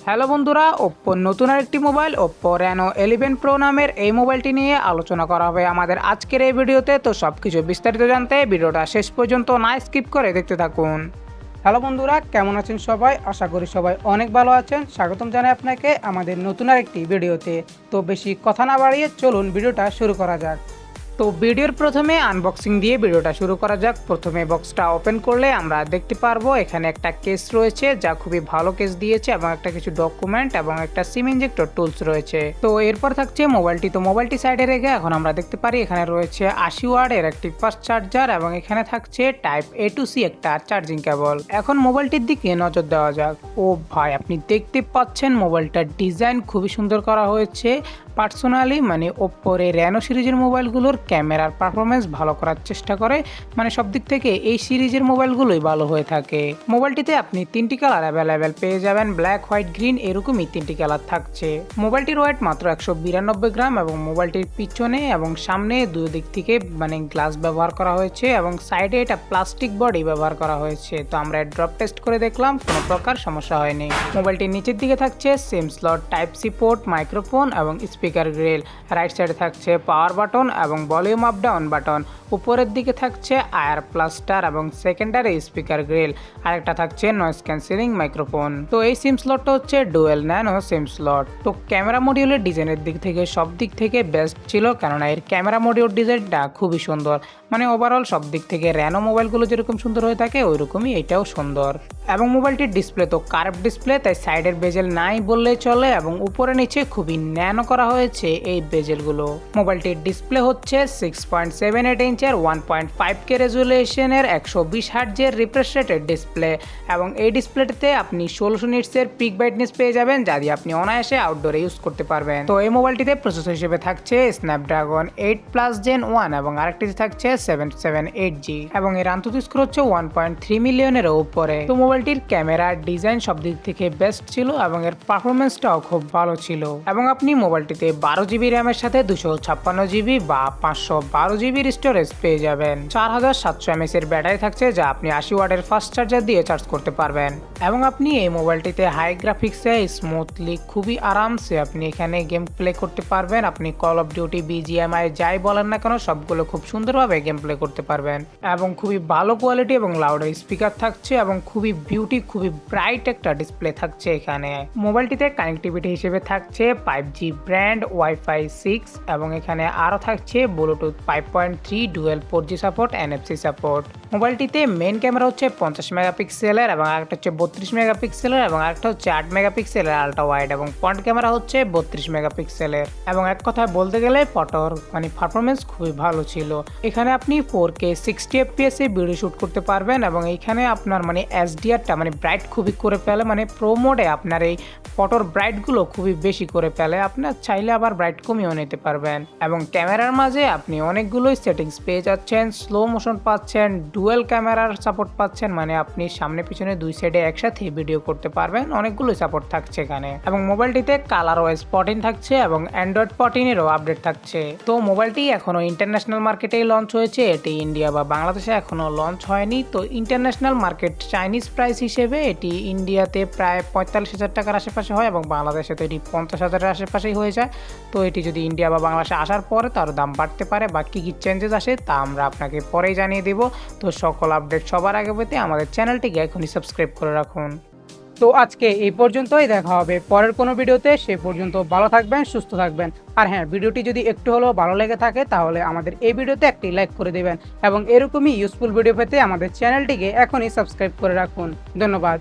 Hello বন্ধুরা, ওপ্পোর নতুন আরেকটি মোবাইল ওপ্পো রেনো 11 প্রো নামের এই মোবাইলটি নিয়ে আলোচনা করা হবে আমাদের আজকের এই ভিডিওতে। তো সব কিছু বিস্তারিত জানতে ভিডিওটা শেষ পর্যন্ত না স্কিপ করে দেখতে থাকুন। হ্যালো বন্ধুরা, কেমন আছেন সবাই? আশা করি সবাই অনেক ভালো আছেন। স্বাগতম জানাই আপনাকে আমাদের নতুন আরেকটি ভিডিওতে। তো বেশি কথা না বাড়িয়ে চলুন ভিডিওটা শুরু করা যাক। তো ভিডিওর প্রথমে আনবক্সিং দিয়ে ভিডিওটা শুরু করা যাক। প্রথমে বক্সটা ওপেন করলে আমরা দেখতে পারবো এখানে একটা কেস রয়েছে, যা খুবই ভালো কেস দিয়েছে, এবং একটা কিছু ডকুমেন্ট এবং একটা সিম ইনজেক্টর টুলস রয়েছে। তো এরপর থাকছে মোবাইলটি। তো মোবাইলটি সাইডে রেখে এখন আমরা দেখতে পারি এখানে রয়েছে 80 ওয়াটের একটি ফাস্ট চার্জার, এবং এখানে থাকছে টাইপ A to C একটা চার্জিং কেবল। এখন মোবাইলটির দিকে নজর দেওয়া যাক। ও ভাই, আপনি দেখতে পাচ্ছেন মোবাইলটার ডিজাইন খুবই সুন্দর করা হয়েছে। পার্সোনালি ওপ্পোর এই রেনো সিরিজের মোবাইলগুলোর ক্যামেরার পারফরমেন্স ভালো করার চেষ্টা করে, সব দিক থেকে এই সিরিজের মোবাইলগুলোই ভালো হয়ে থাকে। মোবাইলটিতে আপনি 3টি কালার অ্যাভেলেবেল পেয়ে যাবেন, ব্ল্যাক, হোয়াইট, গ্রিন, এরকমই 3টি কালার থাকছে। মোবাইলটির ওয়েট মাত্র 192 গ্রাম, এবং মোবাইলটির পিছনে এবং সামনে দুই দিক থেকে গ্লাস ব্যবহার করা হয়েছে, এবং সাইডে এটা প্লাস্টিক বডি ব্যবহার করা হয়েছে। তো আমরা ড্রপ টেস্ট করে দেখলাম, কোনো প্রকার সমস্যা হয়নি। মোবাইলটির নিচের দিকে থাকছে sim slot, type C port, microphone এবং স্পিকার গ্রিল। রাইট সাইডে থাকছে পাওয়ার বাটন এবং ভলিউম আপ ডাউন বাটন। উপরের দিকে থাকছে আয়ার প্লাস্টার এবং সেকেন্ডারি স্পিকার গ্রিল। আরেকটা থাকছে নয়েজ ক্যান্সেলিং মাইক্রোফোন। তো এই সিম স্লটটা হচ্ছে ডুয়েল ন্যানো সিম স্লট। তো ক্যামেরা মডিউলের ডিজাইনের দিক থেকে সব দিক থেকে বেস্ট ছিল, কেননা এর ক্যামেরা মডিউল ডিজাইনটা খুবই সুন্দর। ওভারঅল সব দিক থেকে রেনো মোবাইলগুলো যেরকম সুন্দর হয়ে থাকে ওইরকমই এটাও সুন্দর। এবং মোবাইলটির ডিসপ্লে তো কার্ভ ডিসপ্লে, তাই সাইডের বেজেল নাই বললেই চলে, এবং উপরে নিচে খুবই ন্যানো করা হয়েছে এই বেজেলগুলো। মোবাইলটির ডিসপ্লে হচ্ছে 6.78 ইঞ্চের 1.5K রেজুলেশনের 120 হার্টজের রিফ্রেশ রেটের ডিসপ্লে, এবং এই ডিসপ্লেটিতে আপনি 1600 নিটসের পিক ব্রাইটনেস পেয়ে যাবেন, যা দিয়ে আপনি অনায়াসে আউটডোরে ইউজ করতে পারবেন। তো এই মোবাইলটিতে প্রসেসর হিসেবে থাকছে স্ন্যাপড্রাগন 8 প্লাস জেন 1, এবং আরেকটিতে থাকছে 778G, এবং এর আন্তর্জাতিক স্কোর হচ্ছে 1.3 মিলিয়নের উপরে। তো মোবাইলটির ক্যামেরা ডিজাইন সব দিক থেকে বেস্ট ছিল, এবং এর পারফরমেন্সটাও খুব ভালো ছিল। এবং আপনি মোবাইলটিতে 12GB র্যামের সাথে 256GB বা 512GB স্টোরেজ পেয়ে যাবেন। 4700 mAh এর ব্যাটারি থাকছে, যা আপনি 80 ওয়াটের ফাস্ট চার্জার দিয়ে চার্জ করতে পারবেন। এবং আপনি এই মোবাইলটিতে হাই গ্রাফিক্সে স্মুথলি খুবই আরামসে আপনি এখানে গেম প্লে করতে পারবেন। আপনি কল অফ ডিউটি, BGMI যাই বলেন না কেন সবগুলো খুব সুন্দরভাবে গেম প্লে করতে পারবেন। এবং খুবই ভালো কোয়ালিটি এবং লাউডের স্পিকার থাকছে, এবং খুবই খুবই ব্রাইট একটা ডিসপ্লে থাকছে এখানে। মোবাইলটিতে কানেক্টিভিটি হিসেবে থাকছে 5G ব্র্যান্ড ওয়াইফাই 6, এবং এখানে আরও থাকছে Bluetooth 5.3 dual 4G support, NFC support. মোবাইলটিতে মেইন ক্যামেরা হচ্ছে 50 মেগাপিক্সেলের, এবং আরেকটা হচ্ছে 32 মেগাপিক্সেলের, এবং আরেকটা হচ্ছে 8 মেগাপিক্সেলের আলট্রা ওয়াইড, এবং ফ্রন্ট ক্যামেরা হচ্ছে 32 মেগাপিক্সেলের। এবং এক কথায় বলতে গেলে ফটোর পারফরমেন্স খুবই ভালো ছিল। এখানে আপনি 4K 60 FPS এ ভিডিও শুট করতে পারবেন, এবং এইখানে আপনার SDR-টা ব্রাইট খুবই করে ফেলে, প্রো মোডে আপনার এই ফটোর ব্রাইটগুলো খুবই বেশি করে ফেলে। আপনার চাইলে আবার ব্রাইট কমিয়েও নিতে পারবেন। এবং ক্যামেরার মাঝে আপনি অনেকগুলোই সেটিংস পেয়ে যাচ্ছেন, স্লো মোশন পাচ্ছেন, ডুয়েল ক্যামেরার সাপোর্ট পাচ্ছেন, আপনি সামনে পিছনে দুই সাইডে একসাথে ভিডিও করতে পারবেন, অনেকগুলোই সাপোর্ট থাকছে এখানে। এবং মোবাইলটিতে কালার ওয়াইজ 14 থাকছে, এবং অ্যান্ড্রয়েড 14-এরও আপডেট থাকছে। তো মোবাইলটি এখনো ইন্টারন্যাশনাল মার্কেটেই লঞ্চ হয়েছে, এটি ইন্ডিয়া বা বাংলাদেশে এখনো লঞ্চ হয়নি। তো ইন্টারন্যাশনাল মার্কেট চাইনিজ প্রাইস হিসেবে এটি ইন্ডিয়াতে প্রায় 45,000 টাকার আশেপাশে হয়, এবং বাংলাদেশে তো এটি 50,000-এর আশেপাশেই হয়ে যায়। তো এটি যদি ইন্ডিয়া বা বাংলাদেশে আসার পরে তার দাম বাড়তে পারে, বা কী কী চেঞ্জেস আসে তা আমরা আপনাকে পরেই জানিয়ে দেব। তো সকল আপডেট সবার আগে পেতে আমাদের চ্যানেলটিকে এখনই সাবস্ক্রাইব করে রাখুন। তো আজকে এই পর্যন্তই, দেখা হবে পরের কোনো ভিডিওতে। সে পর্যন্ত ভালো থাকবেন, সুস্থ থাকবেন। আর হ্যাঁ, ভিডিওটি যদি একটু হলেও ভালো লেগে থাকে তাহলে আমাদের এই ভিডিওতে একটি লাইক করে দেবেন, এবং এরকমই ইউজফুল ভিডিও পেতে আমাদের চ্যানেলটিকে এখনই সাবস্ক্রাইব করে রাখুন। ধন্যবাদ।